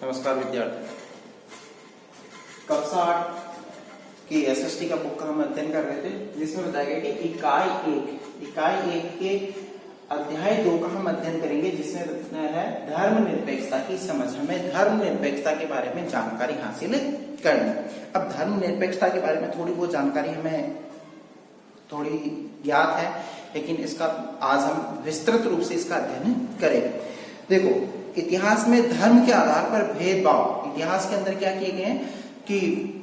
नमस्कार विद्यार्थी, कक्षा 8 की एसएसटी का बुक का हम अध्ययन कर रहे थे, जिसमें बताया गया कि इकाई एक के अध्याय 2 का हम अध्ययन करेंगे, जिसमें है धर्मनिरपेक्षता की समझ। हमें धर्मनिरपेक्षता के बारे में जानकारी हासिल करनी। अब धर्मनिरपेक्षता के बारे में थोड़ी बहुत जानकारी हमें थोड़ी ज्ञात है, लेकिन इसका आज हम विस्तृत रूप से इसका अध्ययन करेंगे। देखो, इतिहास में धर्म के आधार पर भेदभाव इतिहास के अंदर क्या किए गए हैं कि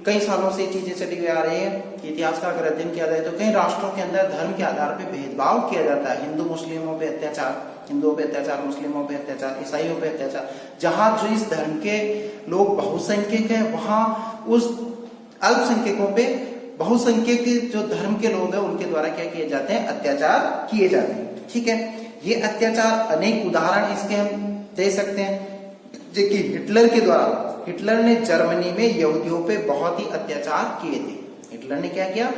कई सालों से चीजें चली हुई आ रही है कि इतिहास का अगर अध्ययन किया जाए तो कई राष्ट्रों के अंदर धर्म के आधार पर भेदभाव किया जाता है। हिंदू मुस्लिमों पे अत्याचार, हिंदुओं पे अत्याचार, मुस्लिमों पे अत्याचार, ईसाइयों पे अत्याचार। जहां जो इस धर्म के लोग बहुसंख्यक है, वहां उस अल्पसंख्यकों पे बहुसंख्यक जो धर्म के लोग हैं उनके द्वारा क्या किए जाते हैं, अत्याचार किए जाते हैं। ठीक है, ये अत्याचार अनेक उदाहरण इसके हम दे सकते हैं। कि हिटलर ने जर्मनी में यहूदियों पे बहुत ही अत्याचार किए थे। हिटलर ने क्या किया,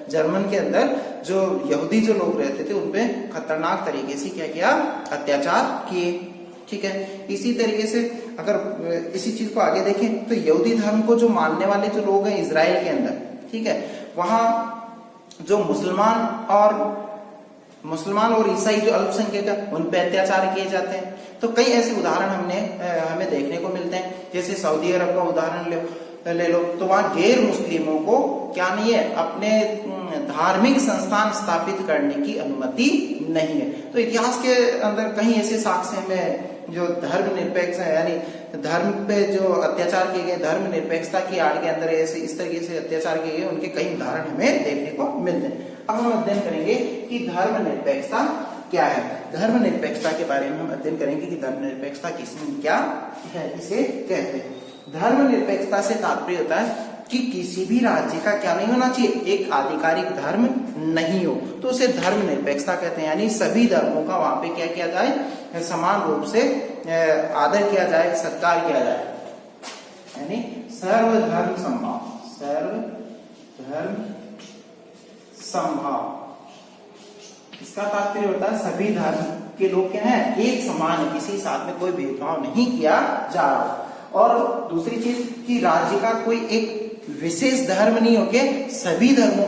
जर्मन के अंदर जो यहूदी जो लोग रहते थे उनपे खतरनाक तरीके से क्या किया, अत्याचार किए। ठीक है, इसी तरीके से अगर इसी चीज को आगे देखें तो यहूदी धर्म को जो मानने वाले जो लोग हैं इजराइल के अंदर, ठीक है, वहां जो मुसलमान और ईसाई जो अल्पसंख्यक है उन पे अत्याचार किए जाते हैं। तो कई ऐसे उदाहरण हमें देखने को मिलते हैं। जैसे सऊदी अरब का उदाहरण ले लो, तो वहां गैर मुस्लिमों को क्या नहीं है, अपने धार्मिक संस्थान स्थापित करने की अनुमति नहीं है। तो इतिहास के अंदर कई ऐसे साक्ष्य हमें जो धर्मनिरपेक्ष है, यानी धर्म पे जो अत्याचार किए गए, धर्मनिरपेक्षता की आड़ के अंदर ऐसे इस तरीके से अत्याचार किए गए, उनके कई उदाहरण हमें देखने को मिलते हैं। अब हम अध्ययन करेंगे कि धर्मनिरपेक्षता क्या है। धर्मनिरपेक्षता के बारे में हम अध्ययन करेंगे कि धर्मनिरपेक्षता किसमें क्या है, इसे कहते हैं। धर्मनिरपेक्षता से तात्पर्य होता है कि किसी भी राज्य का क्या नहीं होना चाहिए, एक आधिकारिक धर्म नहीं हो, तो उसे धर्मनिरपेक्षता कहते हैं। यानी सभी धर्मों का वहां पे क्या किया जाए, समान रूप से आदर किया जाए, सत्कार किया जाए, यानी सर्वधर्म समभाव, सर्वधर्म समभाव। इसका तात्पर्य होता है सभी धर्म के लोग क्या है, एक समान है, किसी साथ में कोई भेदभाव नहीं किया जा रहा। और दूसरी चीज कि राज्य का कोई एक विशेष धर्म नहीं होके सभी धर्मों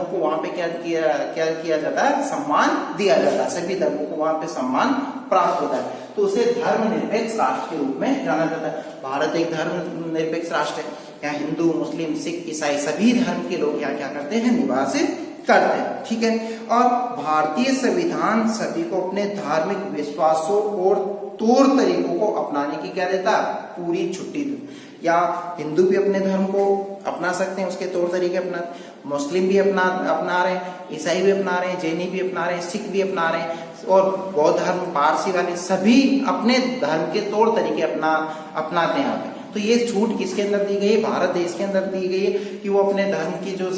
को वहां पे क्या किया जाता है, सम्मान दिया जाता है, सभी धर्मों को वहां पे सम्मान प्राप्त होता है। तो उसे धर्मनिरपेक्ष राष्ट्र के रूप में जाना जाता है। भारत एक धर्मनिरपेक्ष राष्ट्र है। यहाँ हिंदू, मुस्लिम, सिख, ईसाई सभी धर्म के लोग यहाँ क्या करते हैं, निवास करते हैं। ठीक है, और भारतीय संविधान सभी को अपने धार्मिक विश्वासों और तौर तरीकों को अपनाने की क्या देता है, पूरी छुट्टी दी। या हिंदू भी अपने धर्म को अपना सकते हैं, उसके तौर तरीके अपना, मुस्लिम भी अपना रहे हैं, ईसाई भी अपना रहे हैं, जैनी भी अपना रहे हैं, सिख भी अपना रहे हैं, और बौद्ध धर्म, पारसी वाले सभी अपने धर्म के तौर तरीके अपनाते हैं यहाँ पे। तो ये छूट किसके अंदर दी गई है, भारत देश के अंदर दी गई है कि वो अपने धर्म की जो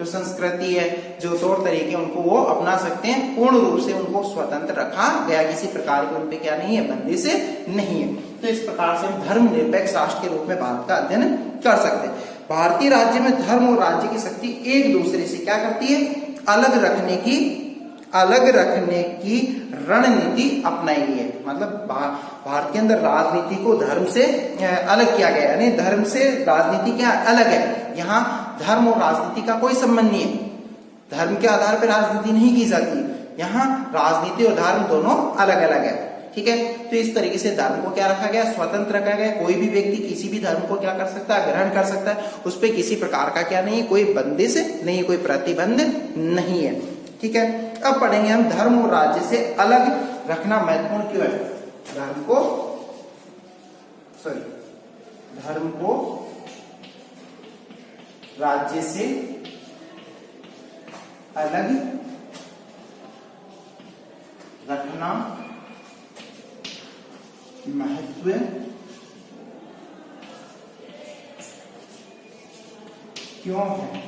संस्कृति है, जो तौर तरीके उनको वो अपना सकते हैं। पूर्ण रूप से उनको स्वतंत्र रखा गया, किसी प्रकार के उनपे क्या नहीं है, बंदी से नहीं है। तो इस प्रकार से हम धर्मनिरपेक्ष राष्ट्र के रूप में भारत का अध्ययन कर सकते हैं। भारतीय राज्य में धर्म और राज्य की शक्ति एक दूसरे से क्या करती है, अलग रखने की रणनीति अपनाई गई है। मतलब भारत के अंदर राजनीति को धर्म से अलग किया गया, यानी धर्म से राजनीति क्या अलग है। यहाँ धर्म और राजनीति का कोई संबंध नहीं है, धर्म के आधार पर राजनीति नहीं की जाती। यहाँ राजनीति और धर्म दोनों अलग अलग है। ठीक है, तो इस तरीके से धर्म को क्या रखा गया, स्वतंत्र रखा गया। कोई भी व्यक्ति किसी भी धर्म को क्या कर सकता है, ग्रहण कर सकता है। उस पर किसी प्रकार का क्या नहीं है, कोई बंदिश नहीं है, कोई प्रतिबंध नहीं है। ठीक है, अब पढ़ेंगे हम धर्म और राज्य से अलग रखना महत्वपूर्ण क्यों है। धर्म को राज्य से अलग रखना महत्व क्यों है,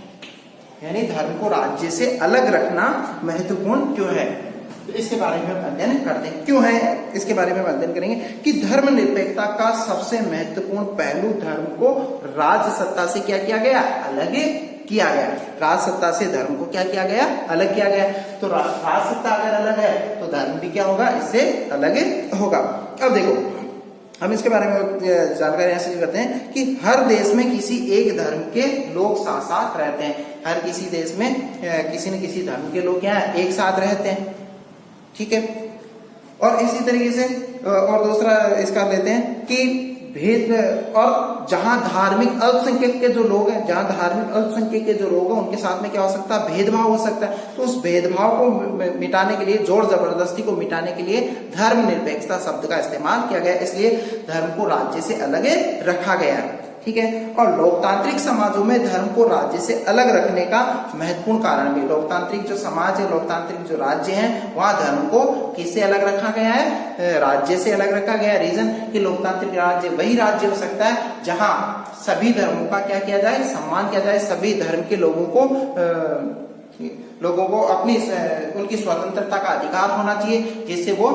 यानी धर्म को राज्य से अलग रखना महत्वपूर्ण क्यों है। तो इसके बारे में हम अध्ययन करते हैं, क्यों है इसके बारे में हम अध्ययन करेंगे कि धर्मनिरपेक्षता का सबसे महत्वपूर्ण पहलू धर्म को राज सत्ता से क्या किया गया, अलग किया गया। राज सत्ता से धर्म को क्या किया गया, अलग किया गया। तो राज सत्ता अगर अलग है तो धर्म भी भी क्या होगा, इससे अलग होगा। अब देखो हम इसके बारे में जानकारी ऐसे करते हैं कि हर देश में किसी एक धर्म के लोग साथ साथ रहते हैं। हर किसी देश में किसी न किसी धर्म के लोग क्या है, एक साथ रहते हैं, ठीक है। और इसी तरीके से और दूसरा इसका लेते हैं कि भेद, और जहां धार्मिक अल्पसंख्यक के जो लोग हैं, जहां धार्मिक अल्पसंख्यक के जो लोग हैं उनके साथ में क्या हो सकता है, भेदभाव हो सकता है। तो उस भेदभाव को मिटाने के लिए, जोर जबरदस्ती को मिटाने के लिए धर्मनिरपेक्षता शब्द का इस्तेमाल किया गया, इसलिए धर्म को राज्य से अलग रखा गया है, ठीक है। और लोकतांत्रिक समाजों में धर्म को राज्य से अलग रखने का महत्वपूर्ण कारण भी, लोकतांत्रिक जो समाज है, लोकतांत्रिक जो राज्य हैं, वहां धर्म को किससे अलग रखा गया है, राज्य से अलग रखा गया है। रीजन कि लोकतांत्रिक राज्य वही राज्य हो सकता है जहां सभी धर्मों का क्या किया जाए, सम्मान किया जाए, सभी धर्म के लोगों को अपनी उनकी स्वतंत्रता का अधिकार होना चाहिए, जिससे वो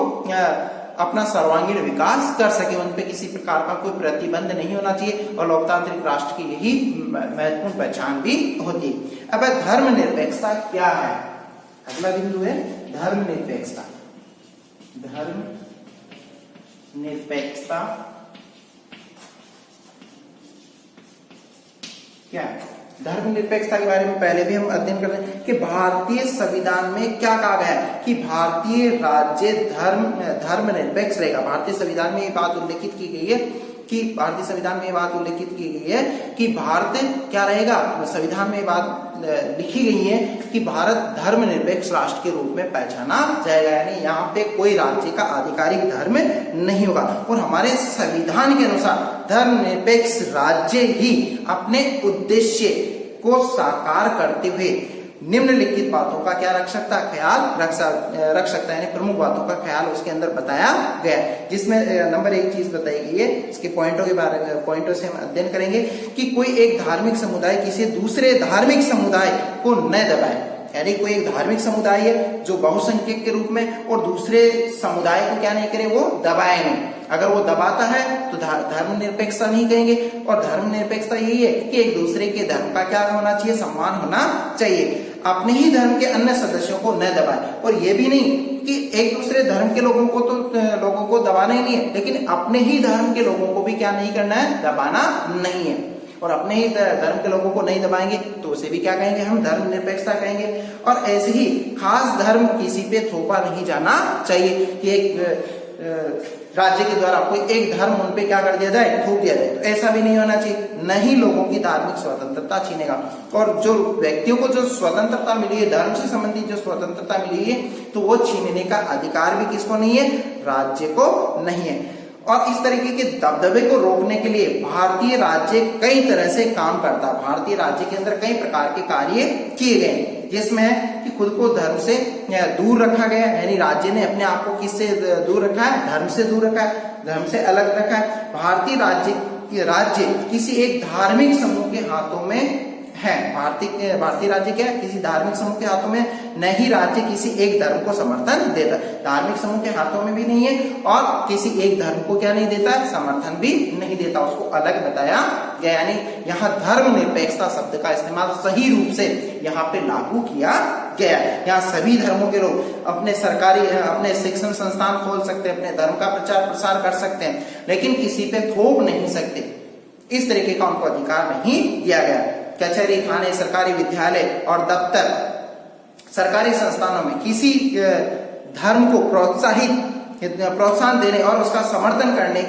अपना सर्वांगीण विकास कर सके, उन पे किसी प्रकार का कोई प्रतिबंध नहीं होना चाहिए। और लोकतांत्रिक राष्ट्र की यही महत्वपूर्ण पहचान भी होती है। अब धर्मनिरपेक्षता क्या है, अगला बिंदु है धर्मनिरपेक्षता। धर्मनिरपेक्षता क्या है? धर्मनिरपेक्षता के बारे में पहले भी हम अध्ययन कर रहे हैं कि भारतीय संविधान में क्या कहा गया है कि भारतीय राज्य धर्मनिरपेक्ष रहेगा। भारतीय संविधान में ये बात उल्लेखित की गई है कि भारतीय संविधान में ये बात उल्लेखित की गई है कि भारत क्या रहेगा, संविधान में ये बात लिखी गई है कि भारत धर्मनिरपेक्ष राष्ट्र के रूप में पहचाना जाएगा, यानी यहाँ पे कोई राज्य का आधिकारिक धर्म नहीं होगा। और हमारे संविधान के अनुसार धर्मनिरपेक्ष राज्य ही अपने उद्देश्य को साकार करते हुए निम्नलिखित बातों का क्या रख सकता है, ख्याल रख सकता है, यानी प्रमुख बातों का ख्याल उसके अंदर बताया गया है। जिसमें नंबर 1 चीज बताई गई है, इसके पॉइंटों के बारे में, पॉइंटों से हम अध्ययन करेंगे कि कोई एक धार्मिक समुदाय किसी दूसरे धार्मिक समुदाय को न दबाए, यानी कोई एक धार्मिक समुदाय है जो बहुसंख्यक के रूप में, और दूसरे समुदाय को क्या नहीं करे, वो दबाए नहीं। अगर वो दबाता है तो धर्मनिरपेक्षता नहीं कहेंगे। और धर्मनिरपेक्षता यही है कि एक दूसरे के धर्म का क्या होना चाहिए, सम्मान होना चाहिए, अपने ही धर्म के अन्य सदस्यों को न दबाए। और ये भी नहीं कि एक दूसरे धर्म के लोगों को दबाना ही नहीं है, लेकिन अपने ही धर्म के लोगों को भी क्या नहीं करना है, दबाना नहीं है। और अपने ही धर्म के लोगों को नहीं दबाएंगे तो उसे भी क्या कहेंगे, हम धर्मनिरपेक्षता कहेंगे। और ऐसे ही खास धर्म किसी पे थोपा नहीं जाना चाहिए कि एक राज्य के द्वारा कोई एक धर्म उन पे क्या कर दिया जाए, थोप दिया जाए, तो ऐसा भी नहीं होना चाहिए, न ही लोगों की धार्मिक स्वतंत्रता छीनेगा। और जो व्यक्तियों को जो स्वतंत्रता मिली है, धर्म से संबंधित जो स्वतंत्रता मिली है, तो वो छीनने का अधिकार भी किसको नहीं है, राज्य को नहीं है। और इस तरीके के दबदबे को रोकने के लिए भारतीय राज्य कई तरह से काम करता है। भारतीय राज्य के अंदर कई प्रकार के कार्य किए गए, जिसमें कि खुद को धर्म से दूर रखा गया, यानी राज्य ने अपने आप को किससे दूर रखा है, धर्म से दूर रखा है, धर्म से अलग रखा है। भारतीय राज्य किसी एक धार्मिक समूह के हाथों में है। भारतीय राज्य क्या है, किसी धार्मिक समूह के हाथों में, न ही राज्य किसी एक धर्म को समर्थन देता, धार्मिक समूह के हाथों में भी नहीं है, और किसी एक धर्म को क्या नहीं देता, समर्थन भी नहीं देता, उसको अलग बताया गया। यानी यहाँ धर्मनिरपेक्षता शब्द का इस्तेमाल सही रूप से यहाँ पे लागू किया गया। यहाँ सभी धर्मों के लोग अपने शिक्षण संस्थान खोल सकते हैं, अपने धर्म का प्रचार प्रसार कर सकते हैं, लेकिन किसी पे थोप नहीं सकते, इस तरीके का उनको अधिकार नहीं दिया गया। कचहरी, थाने, सरकारी विद्यालय और दफ्तर, सरकारी संस्थानों में किसी धर्म को प्रोत्साहन देने और उसका समर्थन करने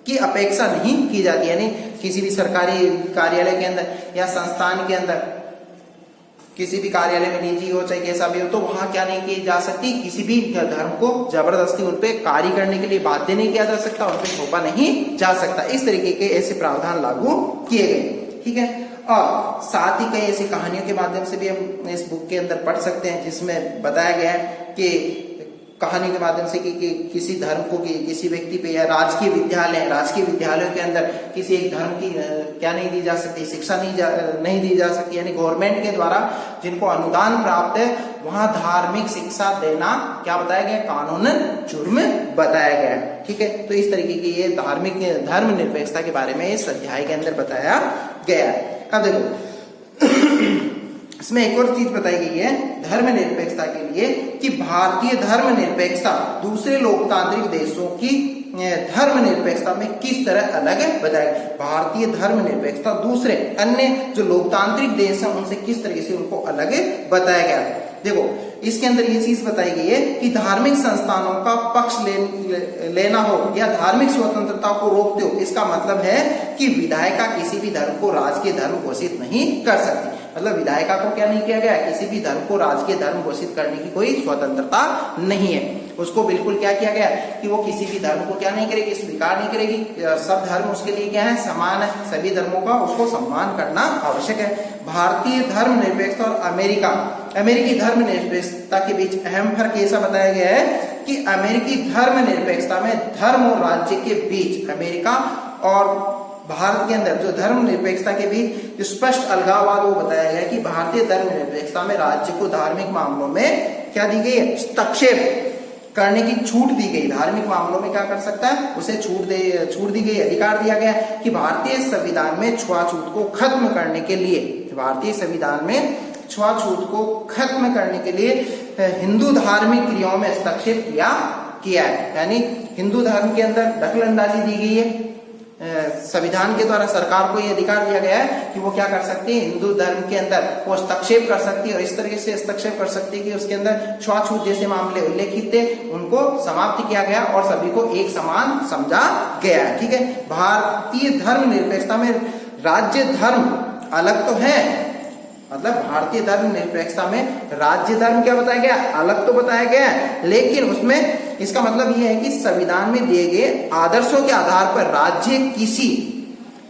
की अपेक्षा नहीं की जाती। यानी किसी भी सरकारी कार्यालय के अंदर या संस्थान के अंदर, किसी भी कार्यालय में, निजी हो चाहे कैसा भी हो, तो वहां क्या नहीं की जा सकती, किसी भी धर्म को जबरदस्ती उन पे कार्य करने के लिए बाध्य नहीं किया जा सकता, उन पे थोपा नहीं जा सकता। इस तरीके के ऐसे प्रावधान लागू किए गए, ठीक है। और साथ ही कई ऐसी कहानियों के माध्यम से भी हम इस बुक के अंदर पढ़ सकते हैं, जिसमें बताया गया है कि कहानी के माध्यम से कि किसी धर्म को किसी व्यक्ति पे, या राजकीय विद्यालयों के अंदर किसी एक धर्म की क्या नहीं दी जा सकती, शिक्षा नहीं दी जा सकती, यानी गवर्नमेंट के द्वारा जिनको अनुदान प्राप्त है वहां धार्मिक शिक्षा देना क्या बताया गया, कानूनन जुर्म बताया गया, ठीक है। तो इस तरीके की ये धर्मनिरपेक्षता के बारे में इस अध्याय के अंदर बताया गया है। अब देखो इसमें एक और चीज बताई गई है धर्मनिरपेक्षता के लिए कि भारतीय धर्मनिरपेक्षता दूसरे लोकतांत्रिक देशों की धर्मनिरपेक्षता में किस तरह अलग बताया। भारतीय धर्मनिरपेक्षता दूसरे अन्य जो लोकतांत्रिक देश हैं उनसे किस तरीके से उनको अलग बताया गया। देखो इसके अंदर ये चीज बताई गई है कि धार्मिक संस्थानों का पक्ष लेना हो या धार्मिक स्वतंत्रता को रोकते हो, इसका मतलब है कि विधायिका किसी भी धर्म को राजकीय धर्म घोषित नहीं कर सकती। मतलब विधायिका को क्या नहीं किया गया, किसी भी धर्म को राजकीय धर्म घोषित करने की कोई स्वतंत्रता नहीं है। उसको बिल्कुल क्या किया गया कि वो किसी भी धर्म को क्या नहीं करेगी, स्वीकार नहीं करेगी। सब धर्म उसके लिए क्या है, समान है। सभी धर्मों का उसको सम्मान करना आवश्यक है। भारतीय धर्मनिरपेक्षता और अमेरिकी धर्मनिरपेक्षता के बीच अहम फर्क ऐसा बताया गया है कि अमेरिकी धर्मनिरपेक्षता में धर्म और राज्य के बीच, अमेरिका और भारत के अंदर जो धर्मनिरपेक्षता के बीच स्पष्ट अलगाववाद वो बताया गया कि भारतीय धर्मनिरपेक्षता में राज्य को धार्मिक मामलों में क्या दी गई है, हस्तक्षेप करने की छूट दी गई। धार्मिक मामलों में क्या कर सकता है, उसे छूट दी गई, अधिकार दिया गया कि भारतीय संविधान में छुआछूत को खत्म करने के लिए, भारतीय संविधान में छुआछूत को खत्म करने के लिए हिंदू धार्मिक क्रियाओं में हस्तक्षेप किया है। यानी हिंदू धर्म के अंदर दखलंदाजी दी गई है। संविधान के द्वारा सरकार को यह अधिकार दिया गया है कि वो क्या कर सकती है, हिंदू धर्म के अंदर वो हस्तक्षेप कर सकती है और इस तरीके से हस्तक्षेप कर सकती है कि उसके अंदर छुआछूत जैसे मामले उल्लेखित थे उनको समाप्त किया गया और सभी को एक समान समझा गया है। ठीक है, भारतीय धर्मनिरपेक्षता में राज्य धर्म अलग तो है, मतलब भारतीय धर्मनिरपेक्षता में राज्य धर्म क्या बताया गया, अलग तो बताया गया है, लेकिन उसमें इसका मतलब यह है कि संविधान में दिए गए आदर्शों के आधार पर राज्य किसी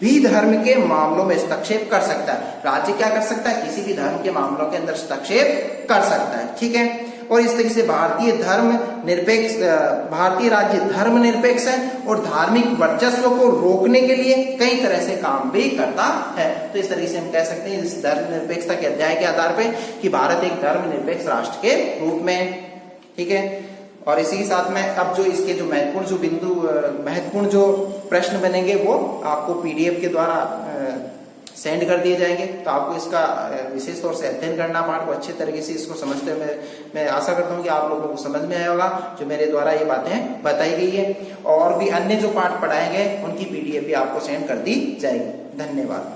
भी धर्म के मामलों में हस्तक्षेप कर सकता है। राज्य क्या कर सकता है, किसी भी धर्म के मामलों के अंदर हस्तक्षेप कर सकता है। ठीक है, और इस तरीके से भारतीय राज्य धर्मनिरपेक्ष है और धार्मिक वर्चस्व को रोकने के लिए कई तरह से काम भी करता है। तो इस तरीके से हम कह सकते हैं इस धर्मनिरपेक्षता के अध्याय के आधार पे कि भारत एक धर्मनिरपेक्ष राष्ट्र के रूप में है। ठीक है, और इसी के साथ में अब जो इसके जो महत्वपूर्ण जो प्रश्न बनेंगे वो आपको पीडीएफ के द्वारा सेंड कर दिए जाएंगे। तो आपको इसका विशेष तौर से अध्ययन करना, पाठ को अच्छे तरीके से इसको समझते हुए मैं आशा करता हूँ कि आप लोगों को समझ में आया होगा जो मेरे द्वारा ये बातें बताई गई है। और भी अन्य जो पाठ पढ़ाए गए उनकी पीडीएफ भी आपको सेंड कर दी जाएगी। धन्यवाद।